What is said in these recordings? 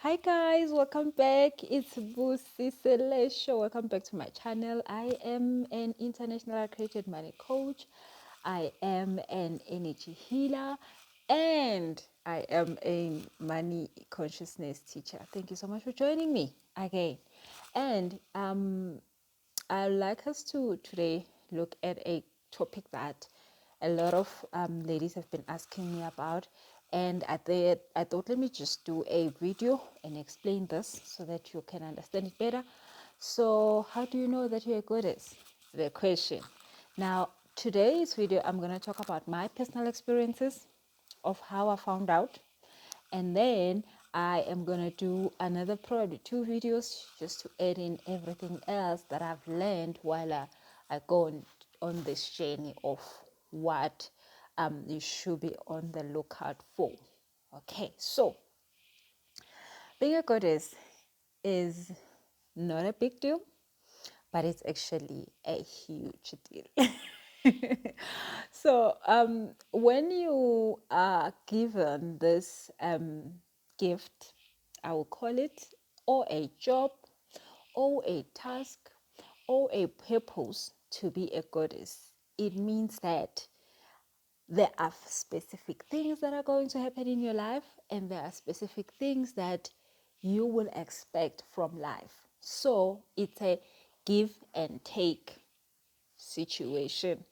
Hi guys, welcome back. It's Busi Celesio. Welcome back to my channel. I am an international accredited money coach. I am an energy healer and I am a money consciousness teacher. Thank you so much for joining me again. And I'd like us to today look at a topic that a lot of ladies have been asking me about, and I thought let me just do a video and explain this so that you can understand it better. So how do you know that you're good at the question? Now today's video I'm going to talk about my personal experiences of how I found out, and then I am gonna do another probably 2 videos just to add in everything else that I've learned while I go on this journey of what you should be on the lookout for. Okay, so being a goddess is not a big deal, but it's actually a huge deal. So when you are given this gift, I will call it, or a job, or a task, or a purpose to be a goddess, it means that there are specific things that are going to happen in your life, and there are specific things that you will expect from life. So it's a give and take situation,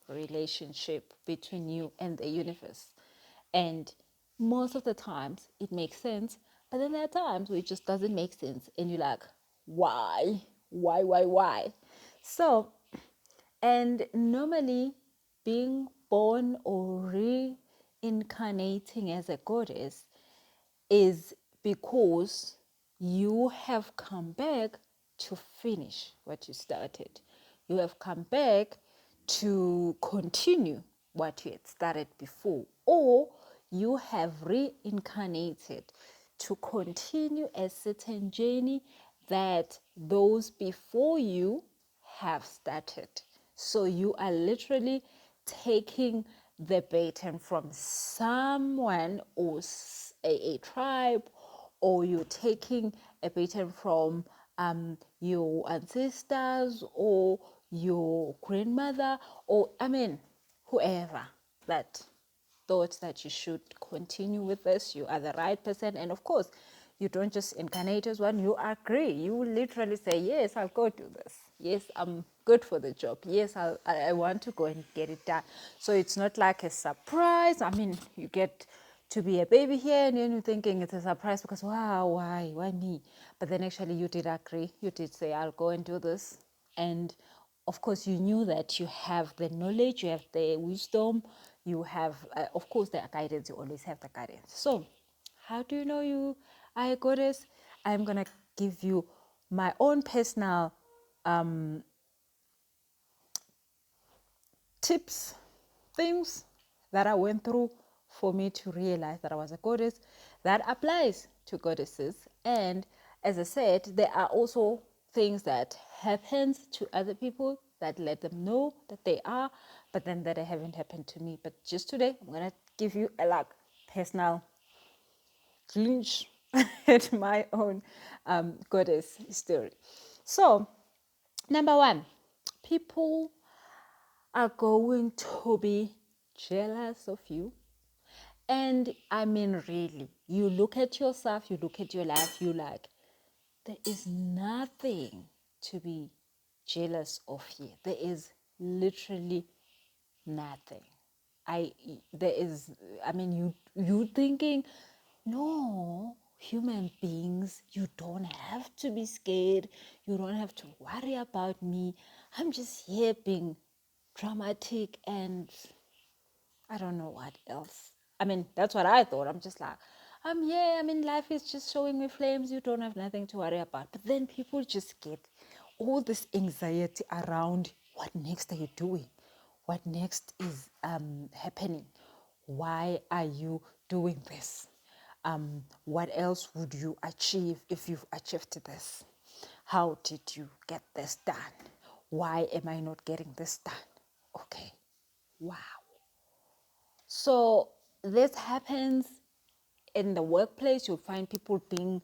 relationship between you and the universe. And most of the times it makes sense, but then there are times where it just doesn't make sense and you're like, why? Why? So, and normally being born or reincarnating as a goddess is because you have come back to finish what you started. You have come back to continue what you had started before, or you have reincarnated to continue a certain journey that those before you have started. So you are literally taking the baton from someone or a tribe, or you're taking a baton from your ancestors or your grandmother, or I mean whoever that thought that you should continue with this. You are the right person, and of course you don't just incarnate as one. You agree, you literally say, yes, I'll go do this, yes, I'm good for the job, yes, I want to go and get it done. So it's not like a surprise. I mean, you get to be a baby here and then you're thinking it's a surprise because wow, why me? But then actually you did agree, you did say, I'll go and do this. And of course you knew that you have the knowledge, you have the wisdom, you have of course the guidance. You always have the guidance. So how do you know you are a goddess? I'm gonna give you my own personal tips, things that I went through for me to realize that I was a goddess. That applies to goddesses. And as I said, there are also things that happens to other people that let them know that they are, but then that haven't happened to me. But just today, I'm gonna give you a like personal glimpse at my own goddess story. So, number one, people are going to be jealous of you. And I mean, really, you look at yourself, you look at your life, you like, there is nothing to be jealous of here. There is literally nothing. There is, I mean, you thinking, no, human beings, you don't have to be scared, you don't have to worry about me, I'm just here being dramatic and I don't know what else. I mean, that's what I thought. I'm just like, yeah, I mean, life is just showing me flames. You don't have nothing to worry about. But then people just get all this anxiety around what next are you doing? What next is happening? Why are you doing this? What else would you achieve if you've achieved this? How did you get this done? Why am I not getting this done? Okay, wow. So this happens in the workplace. You'll find people being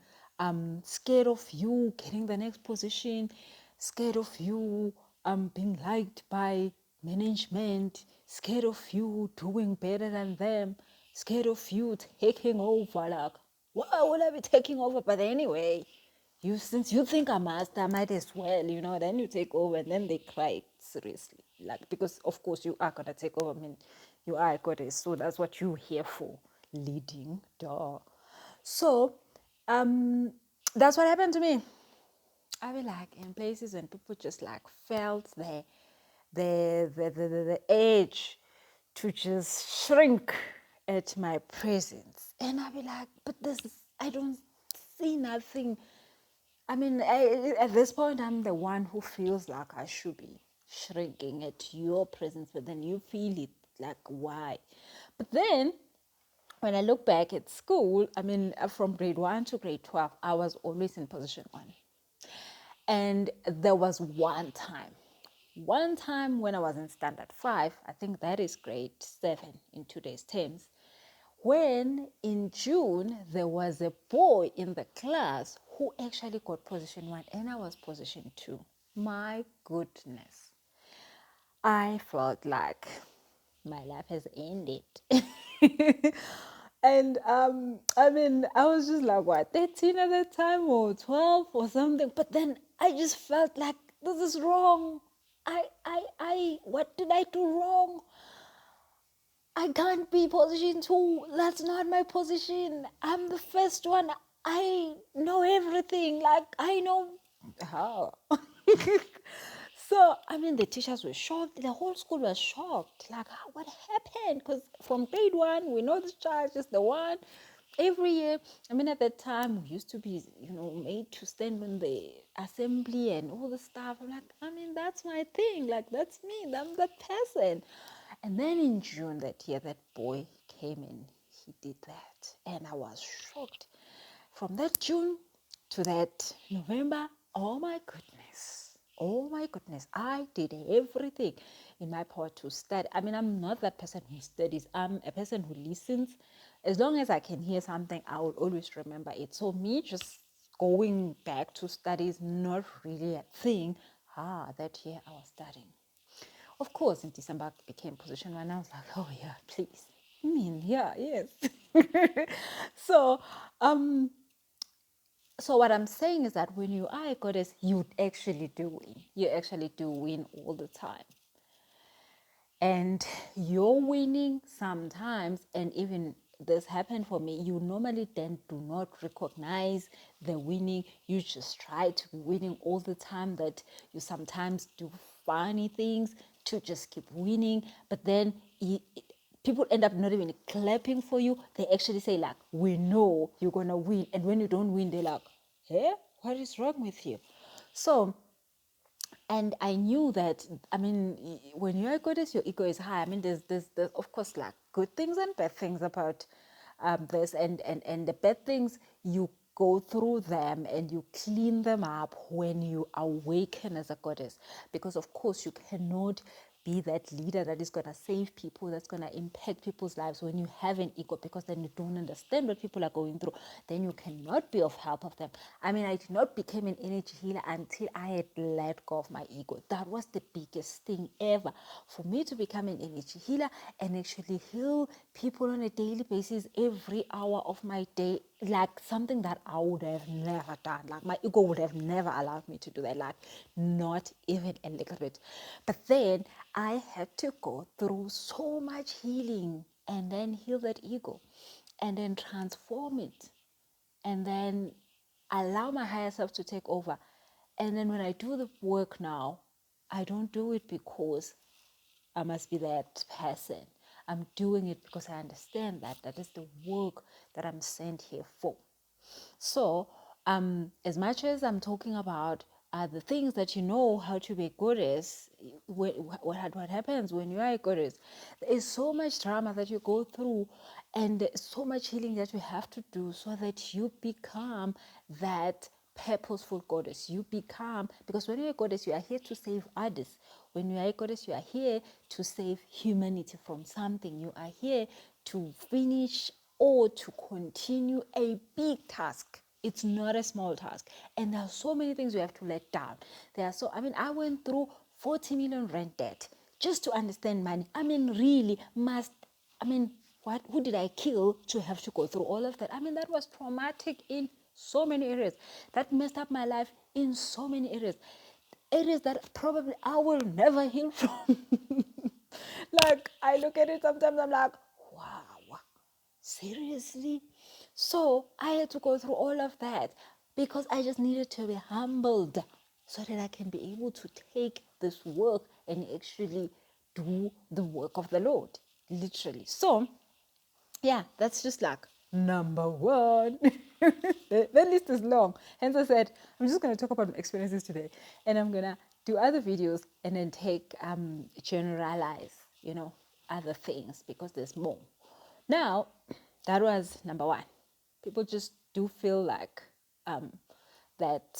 scared of you getting the next position, scared of you being liked by management, scared of you doing better than them, scared of you taking over. Like, why would I be taking over? But anyway, since you think I must, I might as well, then you take over and then they cry seriously. Like, because of course you are gonna take over. I mean, you are a goddess, so that's what you're here for. Leading, duh. So, that's what happened to me. I be like in places when people just like felt the edge to just shrink at my presence. And I be like, but I don't see nothing. I mean, at this point, I'm the one who feels like I should be shrinking at your presence, but then you feel it like, why? But then when I look back at school, I mean, from grade 1 to grade 12, I was always in position 1. And there was one time when I was in standard 5, I think that is grade 7 in today's terms, when in June there was a boy in the class who actually got position 1 and I was position 2. My goodness. I felt like my life has ended. And I mean, I was just like, what, 13 at that time or 12 or something. But then I just felt like this is wrong. What did I do wrong? I can't be position 2. That's not my position. I'm the first one. I know everything. Like, I know how. So, I mean, the teachers were shocked. The whole school was shocked. Like, what happened? Because from grade 1, we know this child is the one. Every year, I mean, at that time, we used to be, made to stand in the assembly and all the stuff. I'm like, I mean, that's my thing. Like, that's me. I'm that person. And then in June that year, that boy came in. He did that. And I was shocked. From that June to that November, oh my goodness. Oh my goodness. I did everything in my power to study. I mean, I'm not that person who studies. I'm a person who listens. As long as I can hear something, I will always remember it. So me just going back to study is not really a thing. That year I was studying. Of course, in December, I became position 1. I was like, oh yeah, please. I mean, yeah, yes. So, so what I'm saying is that when you are a goddess, you actually do win. You actually do win all the time. And you're winning sometimes, and even this happened for me, you normally then do not recognize the winning. You just try to be winning all the time, that you sometimes do funny things to just keep winning, but then people end up not even clapping for you. They actually say like, we know you're gonna win, and when you don't win, they're like, hey, what is wrong with you? So, and I knew that, I mean, when you're a goddess, your ego is high. I mean, there's of course like good things and bad things about this, and the bad things, you go through them and you clean them up when you awaken as a goddess, because of course you cannot be that leader that is going to save people, that's going to impact people's lives when you have an ego, because then you don't understand what people are going through. Then you cannot be of help of them. I mean, I did not become an energy healer until I had let go of my ego. That was the biggest thing ever for me, to become an energy healer and actually heal people on a daily basis, every hour of my day, like something that I would have never done. Like my ego would have never allowed me to do that, like not even a little bit. But then I had to go through so much healing and then heal that ego and then transform it and then allow my higher self to take over. And then when I do the work now, I don't do it because I must be that person. I'm doing it because I understand that that is the work that I'm sent here for. So, as much as I'm talking about the things that you know how to be good at, what happens when you are a goddess, there is so much drama that you go through and so much healing that you have to do so that you become that purposeful goddess. You become, because when you're a goddess, you are here to save others. When you are a goddess, you are here to save humanity from something. You are here to finish or to continue a big task. It's not a small task. And there are so many things you have to let down. I went through 40 million rent debt just to understand money. Really who did I kill to have to go through all of that? That was traumatic in so many areas. That messed up my life in so many areas. Areas that probably I will never heal from. Like, I look at it sometimes, I'm like, wow, seriously? So I had to go through all of that because I just needed to be humbled so that I can be able to take this work and actually do the work of the Lord, literally. So yeah, that's just like number one. The list is long. Hence I said, I'm just going to talk about my experiences today. And I'm going to do other videos and then generalize, other things because there's more. Now, that was number one. People just do feel like that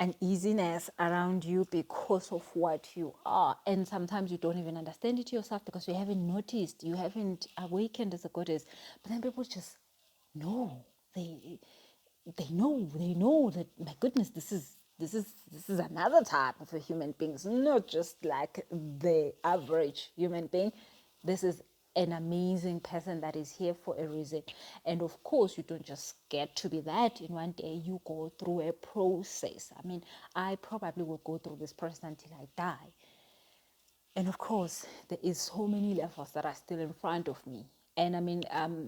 uneasiness around you because of what you are, and sometimes you don't even understand it yourself because you haven't noticed, you haven't awakened as a goddess. But then people just know, they know that, my goodness, this is another type of a human being. It's not just like the average human being. This is an amazing person that is here for a reason. And of course, you don't just get to be that in one day. You go through a process. I probably will go through this process until I die. And of course, there is so many levels that are still in front of me. And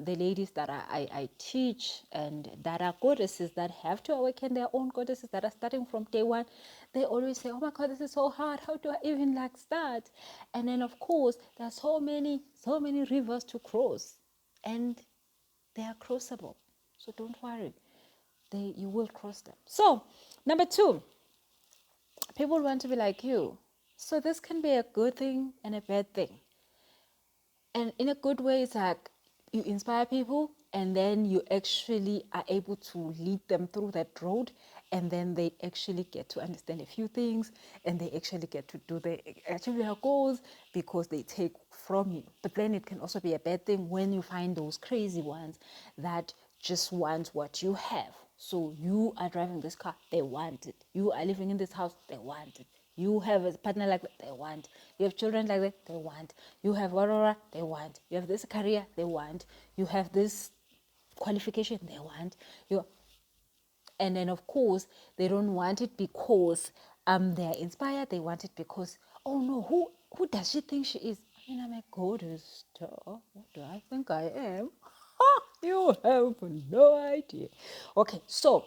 the ladies that I teach and that are goddesses that have to awaken their own goddesses that are starting from day one, they always say, oh my God, this is so hard. How do I even start? And then of course, there are so many rivers to cross, and they are crossable. So don't worry, you will cross them. So number two, people want to be like you. So this can be a good thing and a bad thing. And in a good way, it's like you inspire people and then you actually are able to lead them through that road, and then they actually get to understand a few things and they actually get to achieve their goals because they take from you. But then it can also be a bad thing when you find those crazy ones that just want what you have. So you are driving this car, they want it. You are living in this house, they want it. You have a partner like that, they want. You have children like that, they want. You have Aurora, they want. You have this career, they want. You have this qualification, they want. And then of course they don't want it because they're inspired. They want it because, oh no, who does she think she is? I'm a goddess star. What do I think I am? You have no idea. Okay, so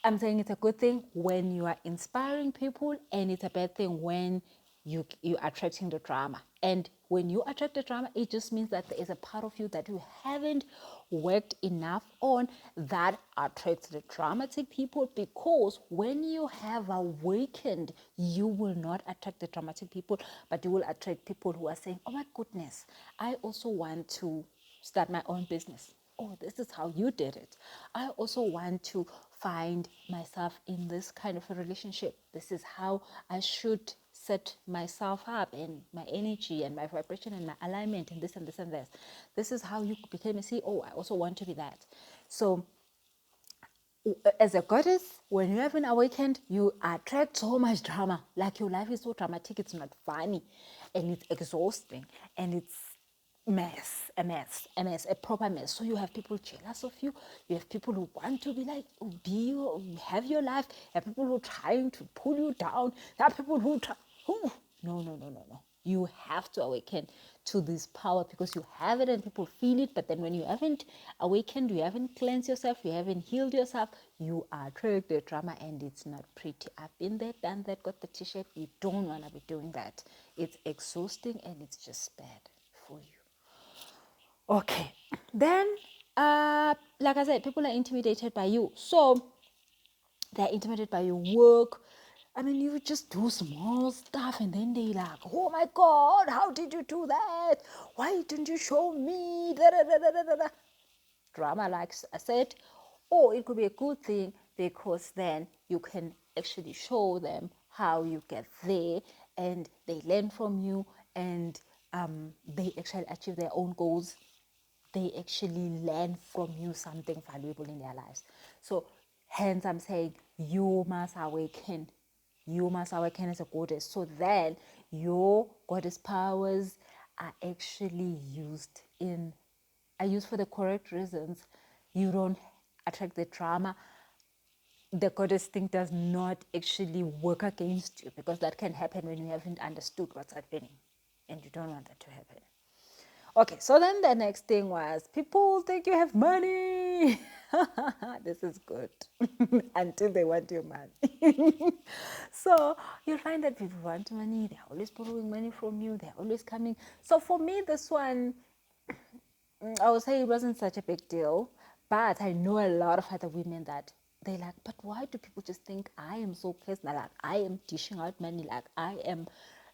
I'm saying it's a good thing when you are inspiring people, and it's a bad thing when you are attracting the drama. And when you attract the drama, it just means that there is a part of you that you haven't worked enough on that attracts the dramatic people. Because when you have awakened, you will not attract the dramatic people, but you will attract people who are saying, oh my goodness, I also want to start my own business. Oh, this is how you did it. I also want to find myself in this kind of a relationship. This is how I should set myself up, and my energy and my vibration and my alignment and this and this and this. This is how you became a CEO. I also want to be that. So as a goddess, when you haven't awakened, you attract so much drama. Like, your life is so dramatic, it's not funny, and it's exhausting, and it's a proper mess. So you have people jealous of you. You have people who want to be like, be you, have your life. You have people who are trying to pull you down. There are people who try. No. You have to awaken to this power because you have it and people feel it. But then when you haven't awakened, you haven't cleansed yourself, you haven't healed yourself, you attract the drama, and it's not pretty. I've been there, done that, got the t-shirt. You don't want to be doing that. It's exhausting and it's just bad for you. Okay, then like I said, people are intimidated by you. So they're intimidated by your work. You just do small stuff and then they like, oh my God, how did you do that? Why didn't you show me? Da, da, da, da, da, da. Drama, like I said. Or it could be a good thing because then you can actually show them how you get there, and they learn from you, and they actually achieve their own goals. they actually learn from you something valuable in their lives. So hence I'm saying you must awaken. You must awaken as a goddess. So then your goddess powers are actually used for the correct reasons. You don't attract the drama. The goddess thing does not actually work against you, because that can happen when you haven't understood what's happening and you don't want that to happen. Okay, so then the next thing was people think you have money. This is good until they want your money. So you'll find that people want money, they're always borrowing money from you, they're always coming. So for me, this one, I would say it wasn't such a big deal, but I know a lot of other women that they like, but why do people just think I am so personal? Like I am dishing out money, like I am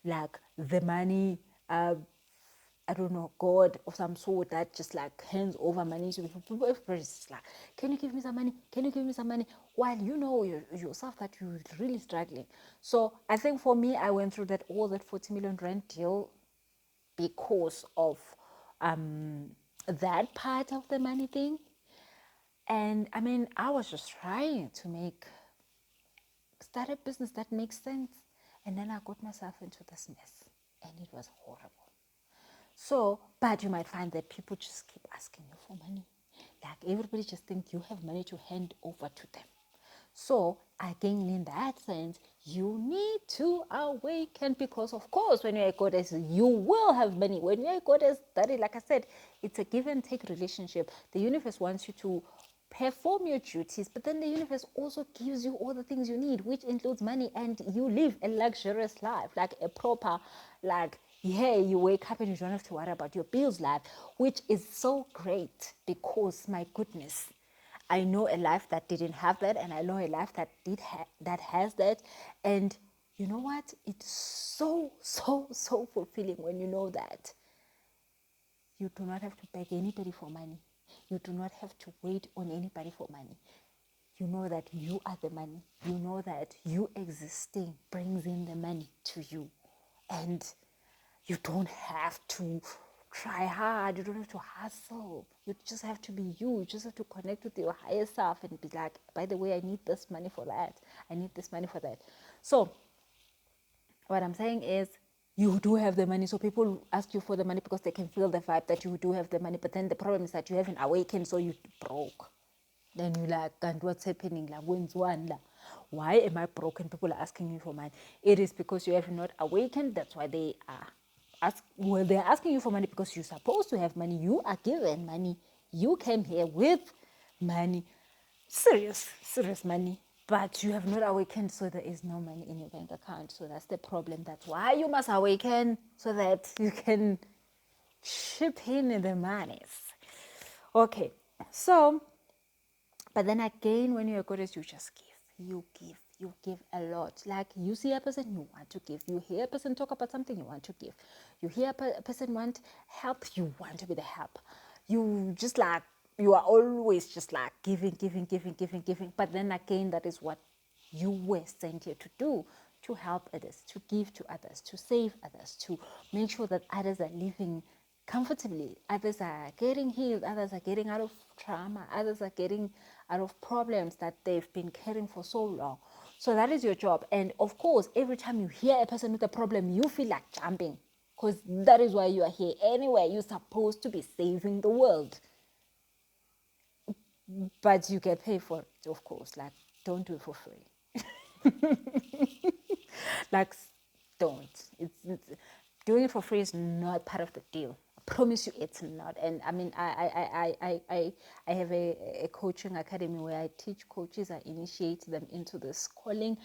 like the money, I don't know, God of some sort that just like hands over money to people. Everybody's just like, can you give me some money? Can you give me some money? While you know yourself that you're really struggling. So I think for me, I went through all that 40 million rand deal because of that part of the money thing. And I mean, I was just trying to start a business that makes sense. And then I got myself into this mess, and it was horrible. So, but you might find that people just keep asking you for money. Like everybody just think you have money to hand over to them. So again, in that sense, you need to awaken, because of course, when you're a goddess, you will have money. When you're a goddess, that is, like I said, it's a give and take relationship. The universe wants you to perform your duties, but then the universe also gives you all the things you need, which includes money, and you live a luxurious life, like a proper, like, yeah, you wake up and you don't have to worry about your bills life, which is so great, because my goodness, I know a life that didn't have that, and I know a life that that has that. And you know what? It's so fulfilling when you know that you do not have to beg anybody for money. You do not have to wait on anybody for money. You know that you are the money. You know that you existing brings in the money to you. And you don't have to try hard. You don't have to hustle. You just have to be you. You just have to connect with your higher self and be like, by the way, I need this money for that. I need this money for that. So what I'm saying is, you do have the money. So people ask you for the money because they can feel the vibe that you do have the money. But then the problem is that you haven't awakened, so you broke. Then you're like, and what's happening? Like, when's one? Why am I broken? People are asking me for money. It is because you have not awakened. That's why they are they're asking you for money, because you're supposed to have money. You are given money. You came here with money. Serious money. But you have not awakened, so there is no money in your bank account. So that's the problem. That's why you must awaken, so that you can chip in the monies. Okay, so, but then again, when you're a goddess, you just give. You give a lot. Like you see a person, you want to give. You hear a person talk about something, you want to give. You hear a person want help, you want to be the help. You just like, you are always just like giving. But then again, that is what you were sent here to do, to help others, to give to others, to save others, to make sure that others are living comfortably. Others are getting healed. Others are getting out of trauma. Others are getting out of problems that they've been carrying for so long. So that is your job. And of course, every time you hear a person with a problem, you feel like jumping, because that is why you are here. Anyway, you're supposed to be saving the world. But you get paid for it, of course. Like, don't do it for free. Like, don't. Doing it for free is not part of the deal. I promise you, it's not. And I mean, I have a coaching academy where I teach coaches. I initiate them into this calling,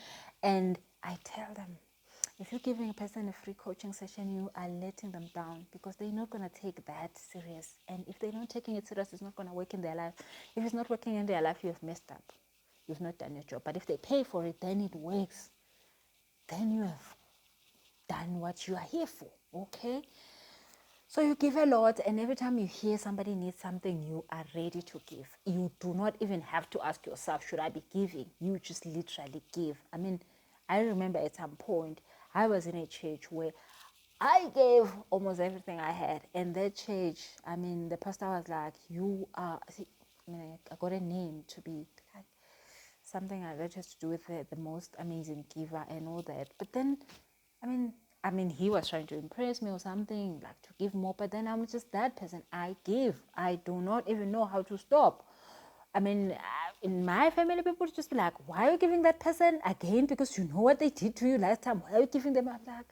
and I tell them, if you're giving a person a free coaching session, you are letting them down, because they're not going to take that serious. And if they're not taking it serious, it's not going to work in their life. If it's not working in their life, you have messed up. You've not done your job. But if they pay for it, then it works. Then you have done what you are here for, okay? So you give a lot, and every time you hear somebody needs something, you are ready to give. You do not even have to ask yourself, should I be giving? You just literally give. I mean, I remember at some point, I was in a church where I gave almost everything I had. And that church, I mean, the pastor was like, you are, I mean, I got a name to be like something like that has to do with the most amazing giver and all that. But then, I mean, he was trying to impress me or something, like to give more. But then I'm just that person. I give. I do not even know how to stop. I mean, in my family, people just be like, why are you giving that person again? Because you know what they did to you last time. Why are you giving them? I'm like,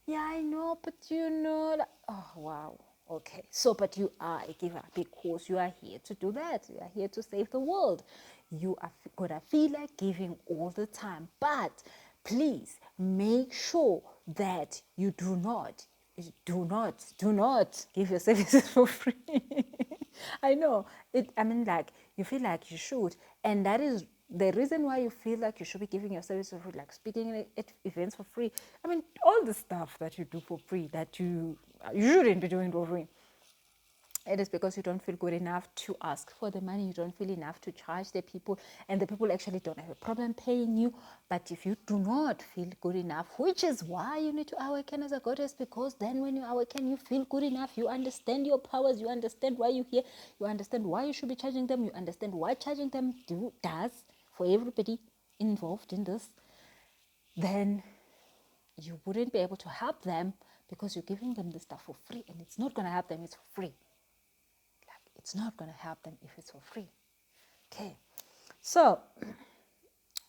yeah, I know, but you know, oh, wow. Okay, so, but you are a giver because you are here to do that. You are here to save the world. You are gonna feel like giving all the time, but please make sure that you do not give your services for free. I know it. I mean, like you feel like you should, and that is the reason why you feel like you should be giving your service for free, like speaking at events for free. I mean, all the stuff that you do for free that you shouldn't be doing for free. It is because you don't feel good enough to ask for the money. You don't feel enough to charge the people, and the people actually don't have a problem paying you. But if you do not feel good enough, which is why you need to awaken as a goddess, because then when you awaken, you feel good enough. You understand your powers. You understand why you're here. You understand why you should be charging them. You understand why charging them does for everybody involved in this. Then you wouldn't be able to help them because you're giving them the stuff for free, and it's not going to help them. It's for free. It's not going to help them if it's for free. Okay, so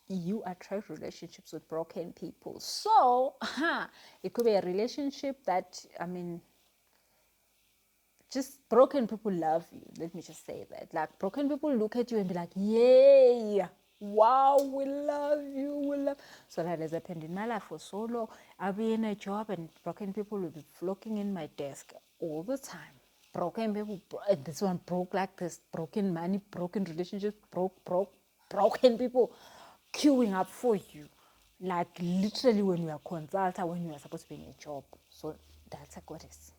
you attract relationships with broken people. So it could be a relationship that, I mean, just broken people love you. Let me just say that. Like, broken people look at you and be like, yay, wow, we love you, we love. So that has happened in my life for so long. I'll be in a job and broken people will be flocking in my desk all the time. Broken people, this one broke like this, broken money, broken relationships, broken people queuing up for you. Like literally when you are a consultant, when you are supposed to be in a job. So that's a goddess.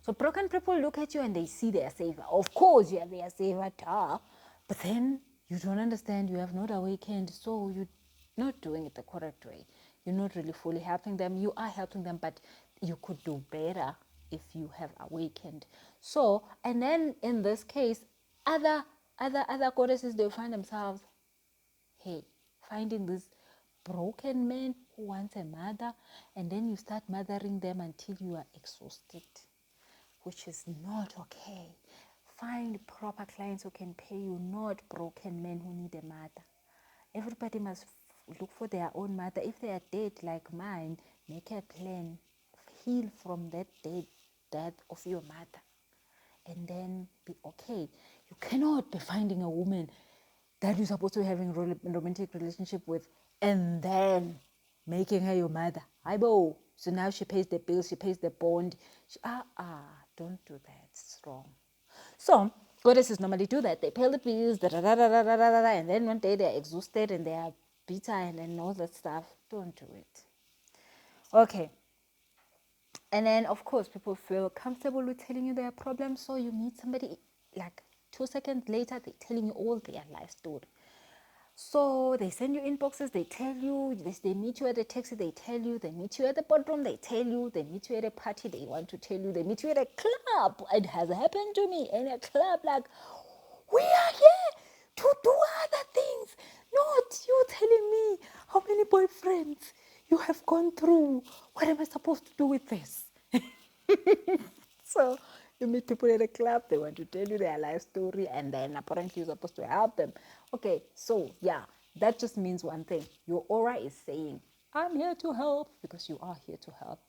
So broken people look at you and they see their savior. Of course, you are their savior, but then you don't understand. You have not awakened, so you're not doing it the correct way. You're not really fully helping them. You are helping them, but you could do better if you have awakened. So, and then in this case, other goddesses, they find themselves, hey, finding this broken man who wants a mother, and then you start mothering them until you are exhausted, which is not okay. Find proper clients who can pay you, not broken men who need a mother. Everybody must look for their own mother. If they are dead like mine, make a plan. Heal from that death of your mother. And then be okay. You cannot be finding a woman that you're supposed to be having a romantic relationship with and then making her your mother. Aibo. So now she pays the bills, she pays the bond. Don't do that. It's wrong. So goddesses normally do that. They pay the bills, and then one day they're exhausted and they are bitter and all that stuff. Don't do it. Okay. And then, of course, people feel comfortable with telling you their problems. So you meet somebody, like 2 seconds later, they're telling you all their life story. So they send you inboxes, they tell you, they meet you at a taxi, they tell you, they meet you at the boardroom, they tell you, they meet you at a party, they want to tell you, they meet you at a club. It has happened to me in a club, like, we are here to do other things, not you telling me how many boyfriends you have gone through. What am I supposed to do with this? So you meet people at a club, they want to tell you their life story, and then apparently you're supposed to help them. Okay, so yeah, that just means one thing. Your aura is saying, I'm here to help, because you are here to help.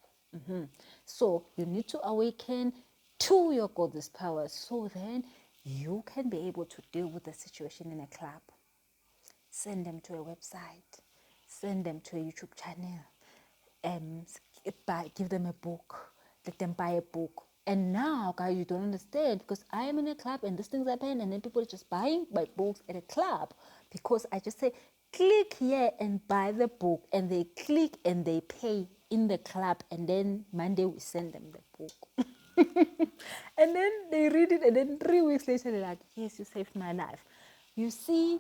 So you need to awaken to your goddess power so then you can be able to deal with the situation in a club. Send them to a website, send them to a YouTube channel, give them a book, let them buy a book. And now, guys, you don't understand, because I am in a club and these things happen, and then people are just buying my books at a club because I just say, click here and buy the book, and they click and they pay in the club, and then Monday we send them the book. And then they read it, and then 3 weeks later they're like, yes, you saved my life. You see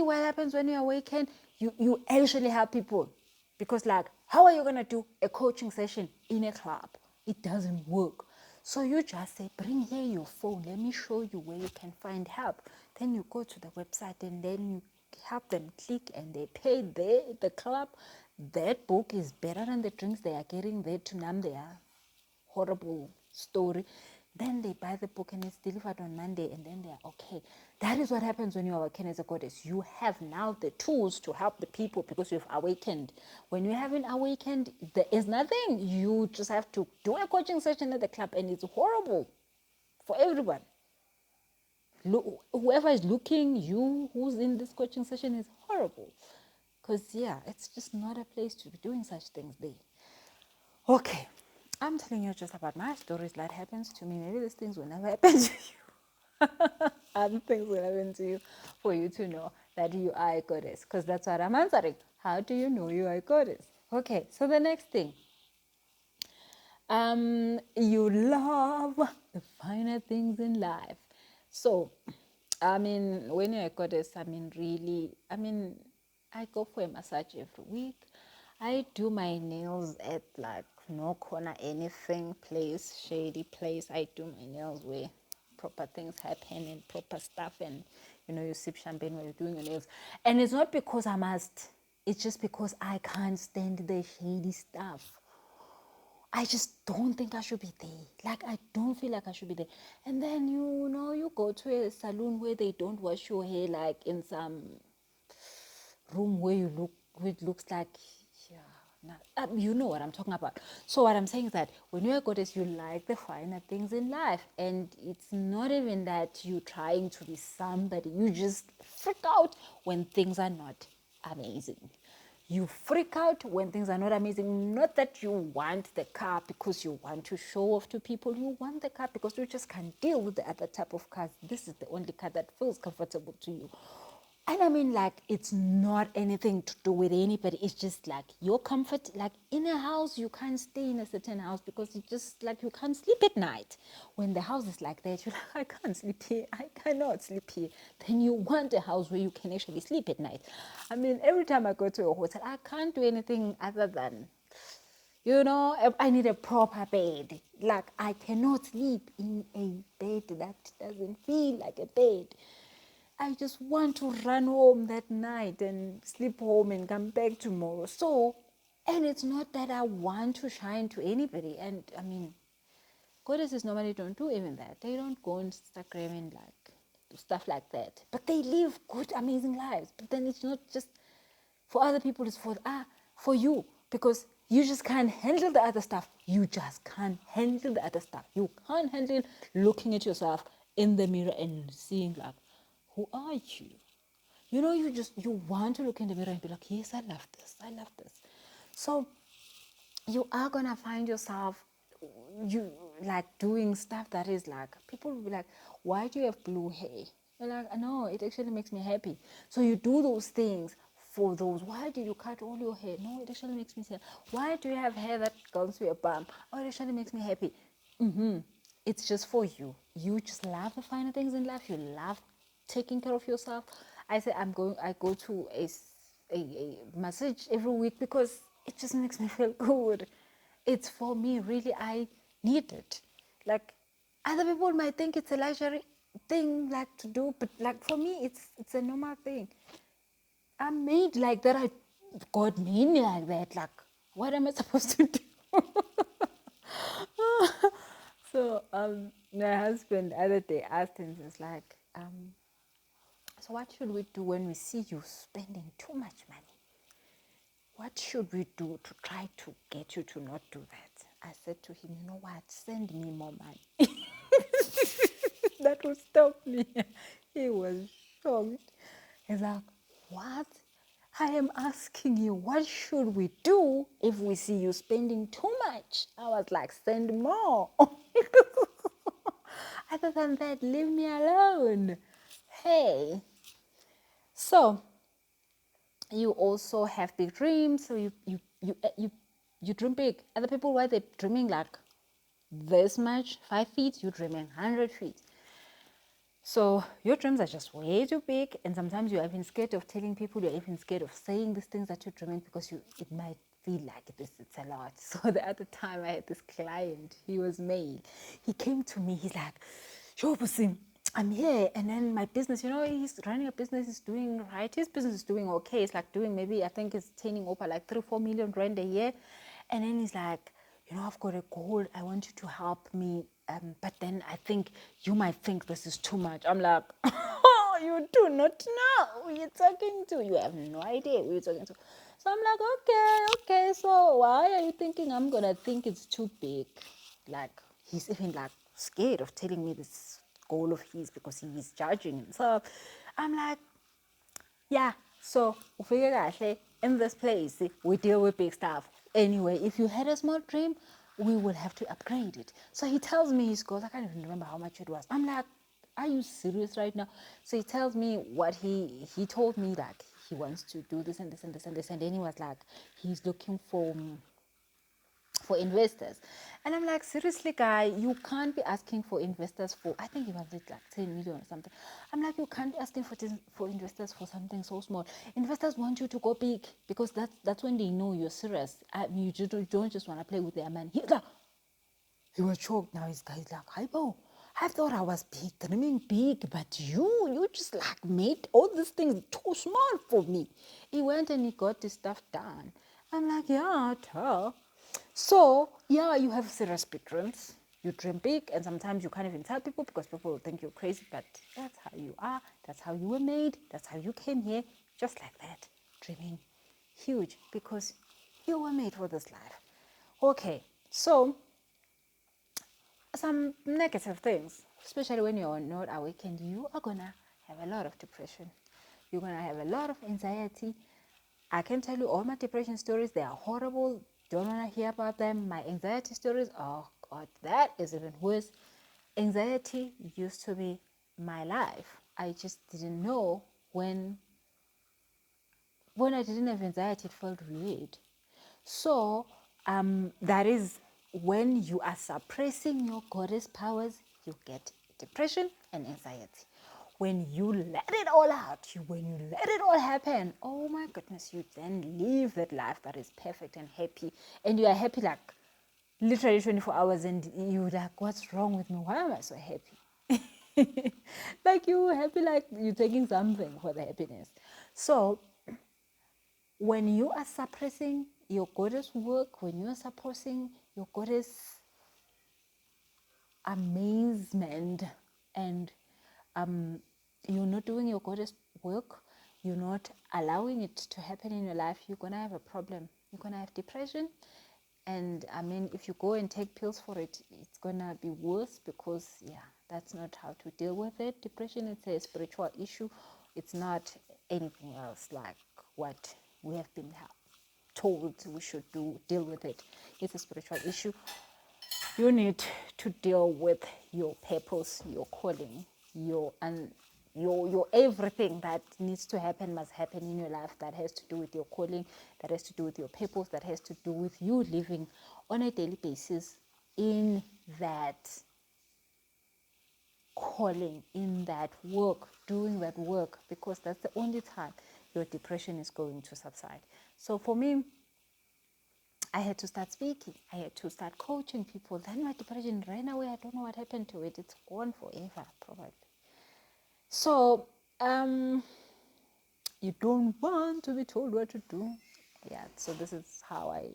what happens when you awaken. You actually help people, because like, How are you going to do a coaching session in a club? It doesn't work. So you just say, bring here your phone. Let me show you where you can find help. Then you go to the website and then you help them click and they pay the club. That book is better than the drinks they are getting there to numb their horrible story. Then they buy the book and it's delivered on Monday and then they're okay. That is what happens when you awaken as a goddess. You have now the tools to help the people because you've awakened. When you haven't awakened, there is nothing. You just have to do a coaching session at the club and it's horrible for everyone. Whoever is looking, you who's in this coaching session is horrible. Because, yeah, it's just not a place to be doing such things there. Okay, I'm telling you just about my stories that happens to me. Maybe these things will never happen to you. Other things will happen to you for you to know that you are a goddess. Because that's what I'm answering. How do you know you are a goddess? Okay, so the next thing. You love the finer things in life. So, I mean, when you're a goddess, I mean, really, I mean, I go for a massage every week. I do my nails at like no corner anything place, shady place. I do my nails where proper things happen and proper stuff, and you sip champagne while you're doing your nails. And it's not because I must, it's just because I can't stand the shady stuff. I just don't think I should be there. Like, I don't feel like I should be there. And then, you go to a salon where they don't wash your hair, like in some room where it looks like, yeah, you know what I'm talking about. So what I'm saying is that when you're a goddess, you like the finer things in life. And it's not even that you're trying to be somebody. You just freak out when things are not amazing. You freak out when things are not amazing. Not that you want the car because you want to show off to people. You want the car because you just can't deal with the other type of cars. This is the only car that feels comfortable to you. And I mean, like, it's not anything to do with anybody. It's just like your comfort. Like, in a house, you can't stay in a certain house because you just, like, you can't sleep at night. When the house is like that, you're like, I can't sleep here. I cannot sleep here. Then you want a house where you can actually sleep at night. I mean, every time I go to a hotel, I can't do anything other than, I need a proper bed. Like, I cannot sleep in a bed that doesn't feel like a bed. I just want to run home that night and sleep home and come back tomorrow. So, and it's not that I want to shine to anybody. And I mean, goddesses normally don't do even that. They don't go on Instagram and like do stuff like that. But they live good, amazing lives. But then it's not just for other people, it's for you. Because you just can't handle the other stuff. You just can't handle the other stuff. You can't handle looking at yourself in the mirror and seeing like, who are you? You want to look in the mirror and be like, yes, I love this. I love this. So you are going to find yourself, you like doing stuff that is like, people will be like, why do you have blue hair? You're like, no, it actually makes me happy. So you do those things for those. Why did you cut all your hair? No, it actually makes me sad. Why do you have hair that goes to your bum? Oh, it actually makes me happy. It's just for you. You just love the finer things in life. You love taking care of yourself. I go to a massage every week because it just makes me feel good. It's for me, really. I need it. Like, other people might think it's a luxury thing, like, to do, but like for me, it's a normal thing. I'm made like that. God made me like that. Like, what am I supposed to do? So my husband the other day asked him, he was like, so what should we do when we see you spending too much money? What should we do to try to get you to not do that? I said to him, you know what? Send me more money. That will stop me. He was shocked. He's like, what? I am asking you, what should we do if we see you spending too much? I was like, send more. Other than that, leave me alone. Hey. So you also have big dreams. So you dream big. Other people, why they're dreaming like this much, 5 feet, you're dreaming 100 feet. So your dreams are just way too big, and sometimes you're even scared of telling people. You're even scared of saying these things that you're dreaming because it might feel like it's a lot. So the other time I had this client, he was male. He came to me, he's like, "Yo, Pussy, I'm here, and then my business, he's running a business, he's doing right. His business is doing okay. It's like doing maybe, I think it's turning over like 3-4 million rand a year." And then he's like, "I've got a goal. I want you to help me. But then I think you might think this is too much." I'm like, "Oh, you do not know who you're talking to. You have no idea who you're talking to." So I'm like, okay. So why are you thinking I'm going to think it's too big? Like, he's even like scared of telling me this goal of his because he's judging himself. I'm like, yeah, so ufike kahle, in this place we deal with big stuff. Anyway, if you had a small dream, we will have to upgrade it. So he tells me his goals. I can't even remember how much it was. I'm like, are you serious right now? So he tells me what he told me, like he wants to do this and this and this and this, and then he was like, he's looking for investors. And I'm like, seriously, guy, you can't be asking for investors for, I think it was like 10 million or something. I'm like, you can't be asking for investors for something so small. Investors want you to go big because that's when they know you're serious. You don't just want to play with their money. He was shocked. Now his guy's like, "Hi, Bo, I thought I was big, dreaming big, but you just like made all these things too small for me." He went and he got this stuff done. I'm like, yeah, tell. So, yeah, you have serious big dreams. You dream big, and sometimes you can't even tell people because people will think you're crazy, but that's how you are. That's how you were made. That's how you came here, just like that, dreaming huge because you were made for this life. Okay, so some negative things, especially when you're not awakened, you are gonna have a lot of depression. You're gonna have a lot of anxiety. I can tell you all my depression stories, they are horrible. Don't wanna hear about them. My anxiety stories, oh God, that is even worse. Anxiety used to be my life. I just didn't know when I didn't have anxiety, it felt weird. So that is when you are suppressing your goddess powers, you get depression and anxiety. When you let it all out, when you let it all happen, oh my goodness, you then live that life that is perfect and happy. And you are happy like literally 24 hours, and you like, what's wrong with me? Why am I so happy? Like you happy like you're taking something for the happiness. So when you are suppressing your goddess work, when you are suppressing your goddess amazement, and you're not doing your goddess work, you're not allowing it to happen in your life, you're going to have a problem. You're going to have depression. And I mean, if you go and take pills for it, it's going to be worse because, yeah, that's not how to deal with it. Depression is a spiritual issue. It's not anything else like what we have been told we should deal with it. It's a spiritual issue. You need to deal with your purpose, your calling, your everything that needs to happen must happen in your life, that has to do with your calling, that has to do with your purpose, that has to do with you living on a daily basis in that calling, in that work, doing that work, because that's the only time your depression is going to subside. So for me, I had to start speaking. I had to start coaching people. Then my depression ran away. I don't know what happened to it. It's gone forever, probably. So, you don't want to be told what to do. Yeah, so this is how I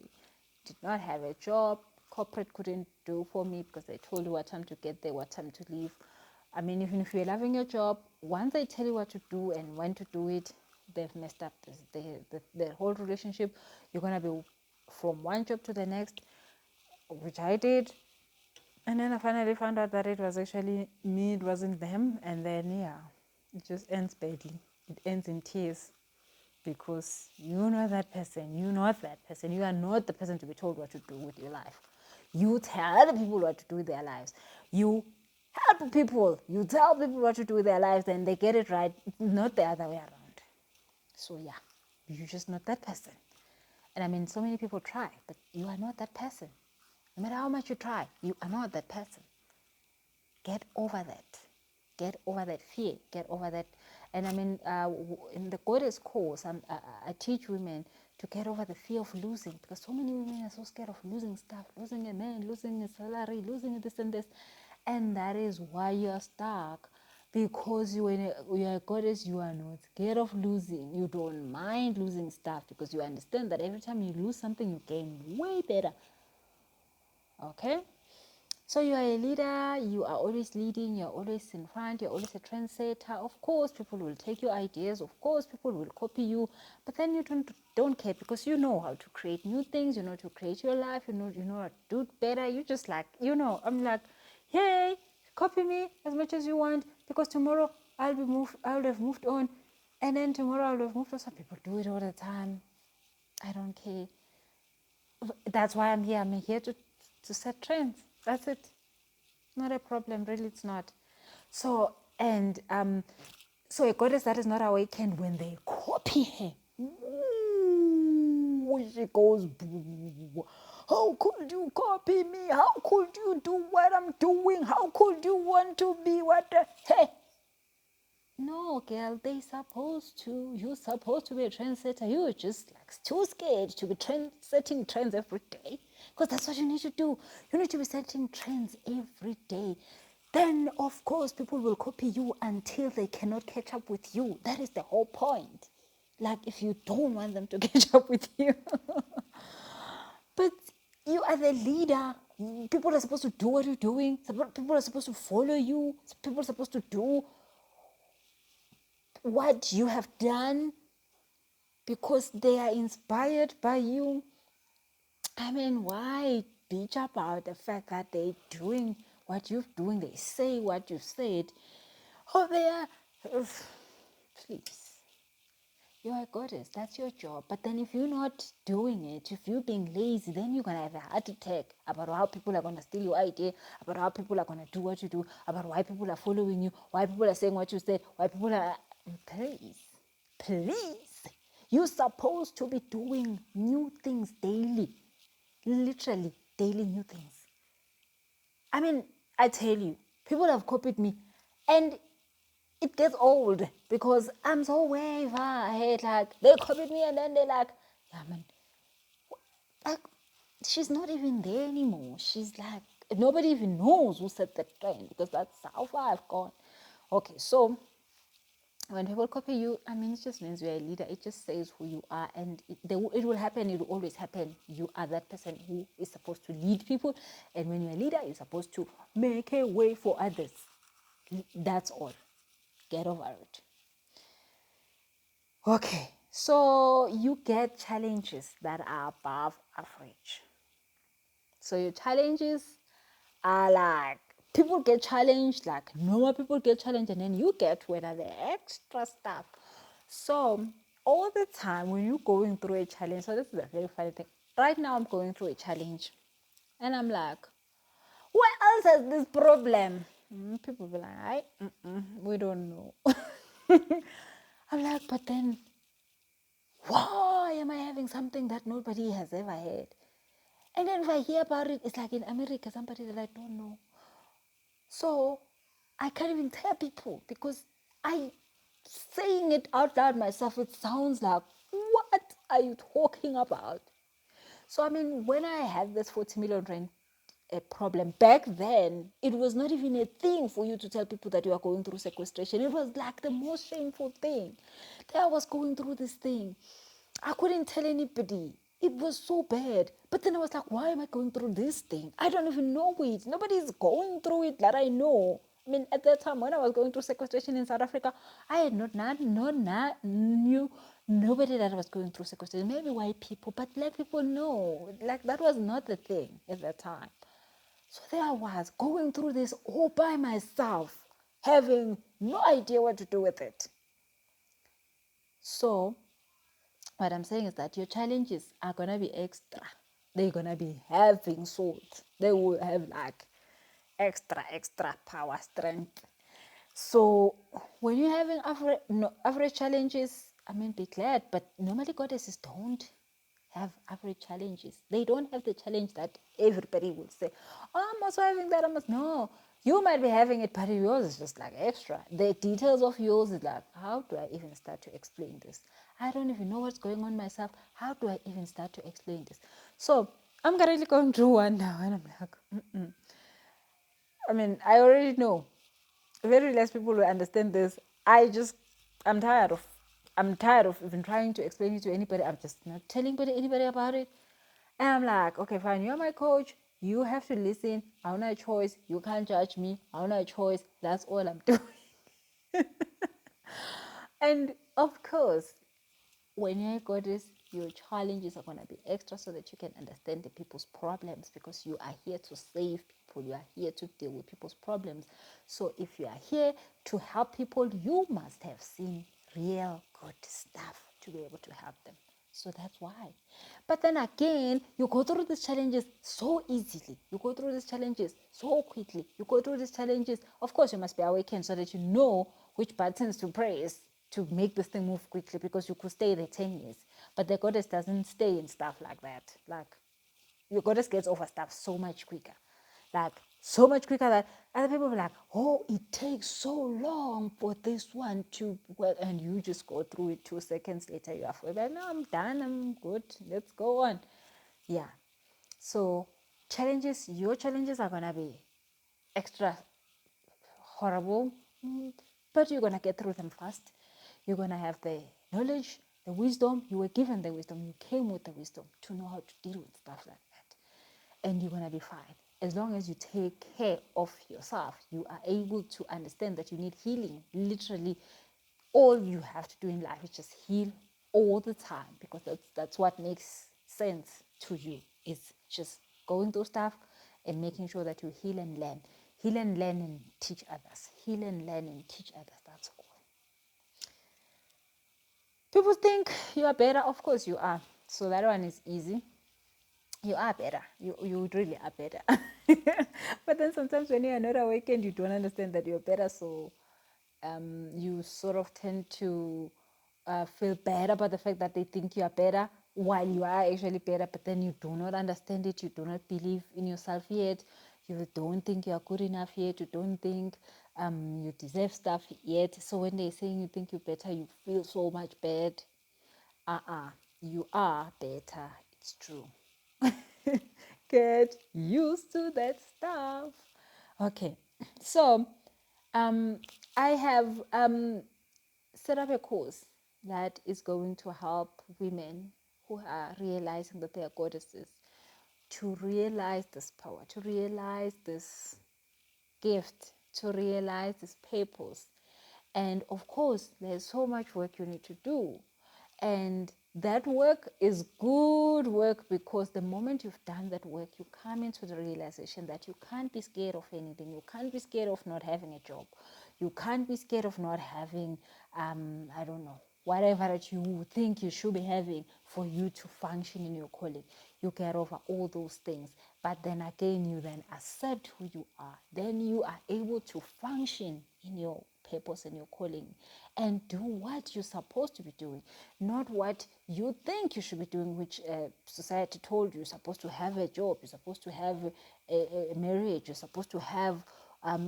did not have a job. Corporate couldn't do for me because they told you what time to get there, what time to leave. I mean, even if you're loving your job, once they tell you what to do and when to do it, they've messed up the whole relationship. You're going to be from one job to the next, which I did. And then I finally found out that it was actually me, it wasn't them. And then, yeah, it just ends badly. It ends in tears because you're not that person. You're not that person. You are not the person to be told what to do with your life. You tell other people what to do with their lives. You help people. You tell people what to do with their lives and they get it right, not the other way around. So, yeah, you're just not that person. And I mean, so many people try, but you are not that person. No matter how much you try, you are not that person. Get over that. Get over that fear. Get over that. And I mean, in the goddess course, I teach women to get over the fear of losing, because so many women are so scared of losing stuff, losing a man, losing a salary, losing this and this. And that is why you are stuck. Because you are a goddess, you are not scared of losing. You don't mind losing stuff because you understand that every time you lose something, you gain way better. Okay? So you are a leader, you are always leading, you're always in front, you're always a trendsetter. Of course, people will take your ideas, of course, people will copy you, but then you don't care because you know how to create new things, you know to create your life, you know how to do it better. You just like, I'm like, yay, copy me as much as you want, because tomorrow I'll have moved on, and then tomorrow I'll have moved on. Some people do it all the time. I don't care. That's why I'm here. I'm here to set trends. That's it. Not a problem, really. It's not. So so a goddess that is not awakened, when they copy her, ooh, she goes, boo. How could you copy me? How could you do what I'm doing? How could you want to be what the hey? No, girl, you're supposed to be a trendsetter. You're just like too scared to be setting trends every day. Because that's what you need to do. You need to be setting trends every day. Then, of course, people will copy you until they cannot catch up with you. That is the whole point. Like, if you don't want them to catch up with you. But you are the leader. People are supposed to do what you're doing. People are supposed to follow you. People are supposed to do what you have done because they are inspired by you. I mean, why bitch about the fact that they're doing what you're doing? They say what you said. Oh, they are. Please. You're a goddess. That's your job. But then if you're not doing it, if you're being lazy, then you're going to have a heart attack about how people are going to steal your idea, about how people are going to do what you do, about why people are following you, why people are saying what you said, why people are... Please. You're supposed to be doing new things daily. Literally, daily new things. I mean, I tell you, people have copied me. And it gets old because I'm so way far ahead. Like, they copied me and then they're like, yeah, man, like, she's not even there anymore. She's like, nobody even knows who set the trend because that's how far I've gone. Okay, so when people copy you, I mean, it just means you're a leader. It just says who you are, and it will happen. It will always happen. You are that person who is supposed to lead people, and when you're a leader, you're supposed to make a way for others. That's all. Get over it. Okay, so you get challenges that are above average. So your challenges are like, people get challenged, like normal people get challenged, and then you get whether the extra stuff. So all the time when you're going through a challenge, so this is a very funny thing. Right now I'm going through a challenge, and I'm like, what else has this problem? People be like, we don't know. I'm like, but then why am I having something that nobody has ever had? And then if I hear about it, it's like in America, somebody that I don't know. So I can't even tell people because I saying it out loud myself, it sounds like, what are you talking about? So I mean, when I had this 40 million rand a problem back then, it was not even a thing for you to tell people that you are going through sequestration. It was like the most shameful thing that I was going through this thing. I couldn't tell anybody. It was so bad. But then I was like, why am I going through this thing? I don't even know it. Nobody's going through it that I know. I mean, at that time when I was going through sequestration in South Africa, I had knew nobody that was going through sequestration. Maybe white people, but black people, no. Like, that was not the thing at that time. So there I was going through this all by myself, having no idea what to do with it. So what I'm saying is that your challenges are going to be extra. They're going to be having salt. They will have like extra power, strength. So when you're having average challenges, I mean, be glad. But normally goddesses don't have average challenges. They don't have the challenge that everybody will say, oh, I'm also having that. No, You might be having it, but yours is just like extra. The details of yours is like, how do I even start to explain this? I don't even know what's going on myself. How do I even start to explain this? So I'm currently going through one now, and I'm like, I mean, I already know very less people will understand this. I'm tired of, even trying to explain it to anybody. I'm just not telling anybody about it. And I'm like, okay, fine, you're my coach. You have to listen. I don't have a choice. You can't judge me. I don't have a choice. That's all I'm doing. And of course, when you're a goddess, your challenges are going to be extra so that you can understand the people's problems, because you are here to save people. You are here to deal with people's problems. So if you are here to help people, you must have seen real good stuff to be able to help them. So that's why. But then again, you go through these challenges so easily. You go through these challenges so quickly. You go through these challenges. Of course, you must be awakened so that you know which buttons to press to make this thing move quickly, because you could stay there 10 years. But the goddess doesn't stay in stuff like that. Like, your goddess gets over stuff so much quicker. Like, so much quicker that other people are like, oh, it takes so long for this one to work. And you just go through it 2 seconds later. You are like, no, I'm done. I'm good. Let's go on. Yeah. So, your challenges are going to be extra horrible, but you're going to get through them fast. You're going to have the knowledge, the wisdom. You were given the wisdom. You came with the wisdom to know how to deal with stuff like that. And you're going to be fine. As long as you take care of yourself, you are able to understand that you need healing. Literally, all you have to do in life is just heal all the time, because that's what makes sense to you. It's just going through stuff and making sure that you heal and learn. Heal and learn and teach others. Heal and learn and teach others. That's all. People think you are better. Of course you are. So that one is easy. You are better. You really are better. But then sometimes when you are not awakened, you don't understand that you're better. So you sort of tend to feel bad about the fact that they think you are better while you are actually better. But then you do not understand it. You do not believe in yourself yet. You don't think you are good enough yet. You don't think you deserve stuff yet. So when they're saying you think you're better, you feel so much bad. You are better. It's true. Get used to that stuff. Okay, so I have set up a course that is going to help women who are realizing that they are goddesses to realize this power, to realize this gift, to realize this purpose. And of course, there's so much work you need to do. And that work is good work, because the moment you've done that work, you come into the realization that you can't be scared of anything. You can't be scared of not having a job. You can't be scared of not having, I don't know, whatever that you think you should be having for you to function in your calling. You get over all those things. But then again, you then accept who you are. Then you are able to function in your purpose and your calling and do what you're supposed to be doing, not what you think you should be doing, which society told you. You're supposed to have a job, you're supposed to have a marriage, you're supposed to have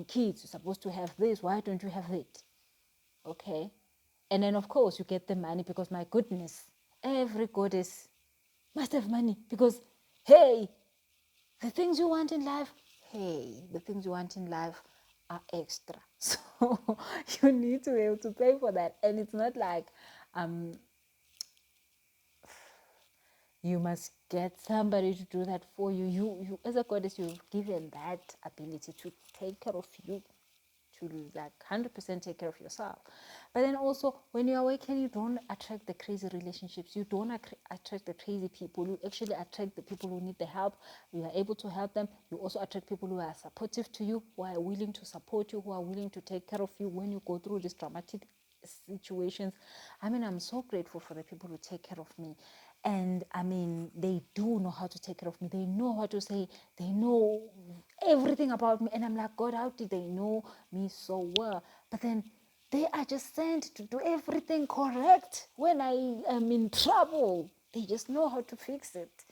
kids, you're supposed to have this. Why don't you have it? Okay. And then of course you get the money, because my goodness, every goddess must have money, because hey, the things you want in life, are extra. So you need to be able to pay for that. And it's not like you must get somebody to do that for you. You as a goddess, you've given that ability to take care of you, to like 100% take care of yourself. But then also, when you awaken, you don't attract the crazy relationships. You don't attract the crazy people. You actually attract the people who need the help. You are able to help them. You also attract people who are supportive to you, who are willing to support you, who are willing to take care of you when you go through these traumatic situations. I mean, I'm so grateful for the people who take care of me. And I mean, they do know how to take care of me. They know what to say. They know everything about me. And I'm like, God, how did they know me so well? But then they are just sent to do everything correct when I am in trouble. They just know how to fix it.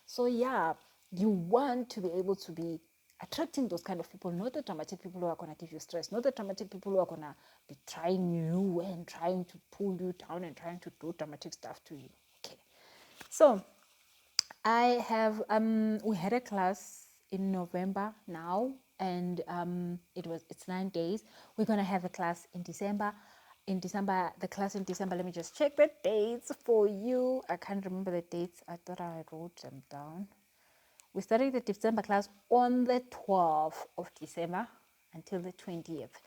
So yeah, you want to be able to be attracting those kind of people, not the dramatic people who are going to give you stress, not the dramatic people who are going to be trying you and trying to pull you down and trying to do dramatic stuff to you. Okay. So I have we had a class in November now, and it's 9 days. We're gonna have a class in December. In December, the class in December, let me just check the dates for you. I can't remember the dates. I thought I wrote them down. We're starting the December class on the 12th of December until the 20th.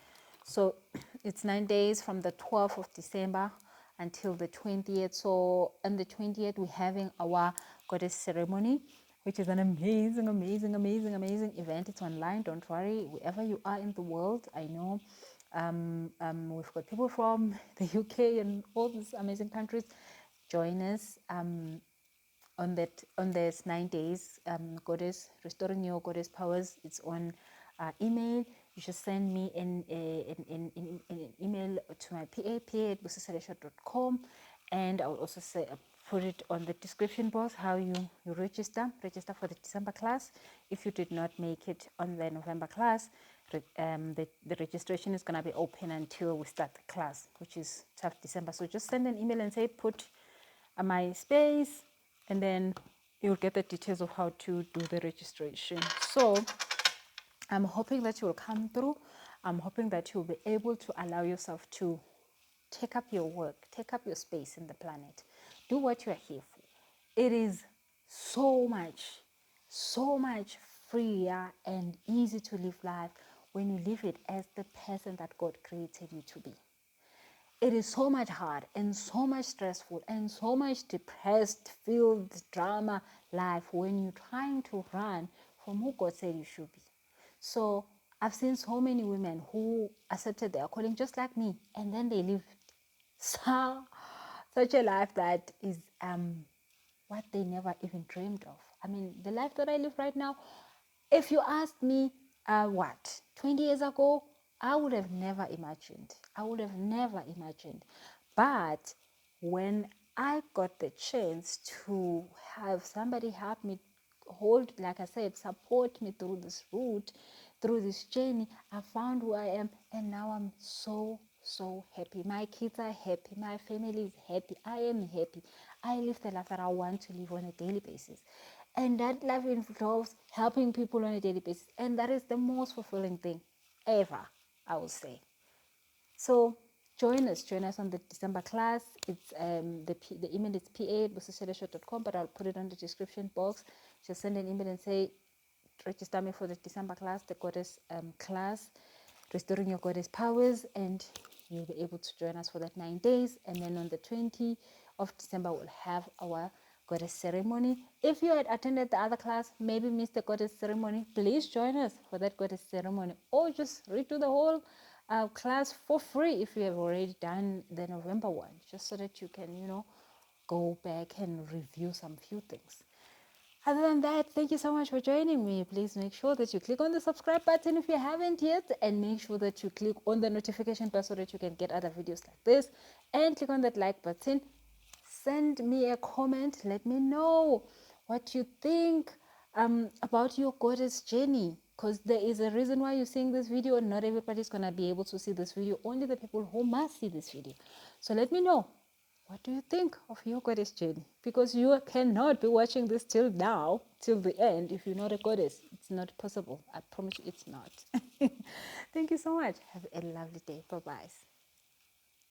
So it's 9 days from the 12th of December until the 20th. So on the 20th, we're having our goddess ceremony, which is an amazing, amazing, amazing, amazing event. It's online. Don't worry. Wherever you are in the world, I know we've got people from the UK and all these amazing countries. Join us. On this 9 days, goddess restoring your goddess powers. It's on email. You just send me an email to my pa@busisalesha.com, and I will also say put it on the description box how you register for the December class. If you did not make it on the November class, the registration is going to be open until we start the class, which is 12th December. So just send an email and say put my space, and then you'll get the details of how to do the registration. So I'm hoping that you will come through. I'm hoping that you'll be able to allow yourself to take up your work, take up your space in the planet, do what you are here for. It is so much freer and easy to live life when you live it as the person that God created you to be. It is so much hard and so much stressful and so much depressed, filled drama life when you're trying to run from who God said you should be. So I've seen so many women who accepted their calling just like me, and then they live such a life that is what they never even dreamed of. I mean, the life that I live right now, if you asked me 20 years ago, I would have never imagined. I would have never imagined. But when I got the chance to have somebody help me hold, like I said, support me through this route, through this journey, I found who I am, and now I'm so happy. My kids are happy, my family is happy, I am happy. I live the life that I want to live on a daily basis, and that life involves helping people on a daily basis, and that is the most fulfilling thing ever, I would say. So join us on the December class. It's the email is pa@busisalesha.com, but I'll put it on the description box. Just send an email and say register me for the December class, the goddess class, restoring your goddess powers, and you'll be able to join us for that 9 days. And then on the 20th of December, we'll have our goddess ceremony. If you had attended the other class, maybe missed the goddess ceremony, please join us for that goddess ceremony, or just redo the whole class for free if you have already done the November one, just so that you can, go back and review some few things. Other than that, thank you so much for joining me. Please make sure that you click on the subscribe button if you haven't yet, and make sure that you click on the notification bell so that you can get other videos like this, and click on that like button. Send me a comment. Let me know what you think about your goddess journey, because there is a reason why you're seeing this video, and not everybody's going to be able to see this video, only the people who must see this video. So let me know, what do you think of your goddess journey? Because you cannot be watching this till now, till the end, if you're not a goddess. It's not possible. I promise you it's not. Thank you so much. Have a lovely day. Bye-bye.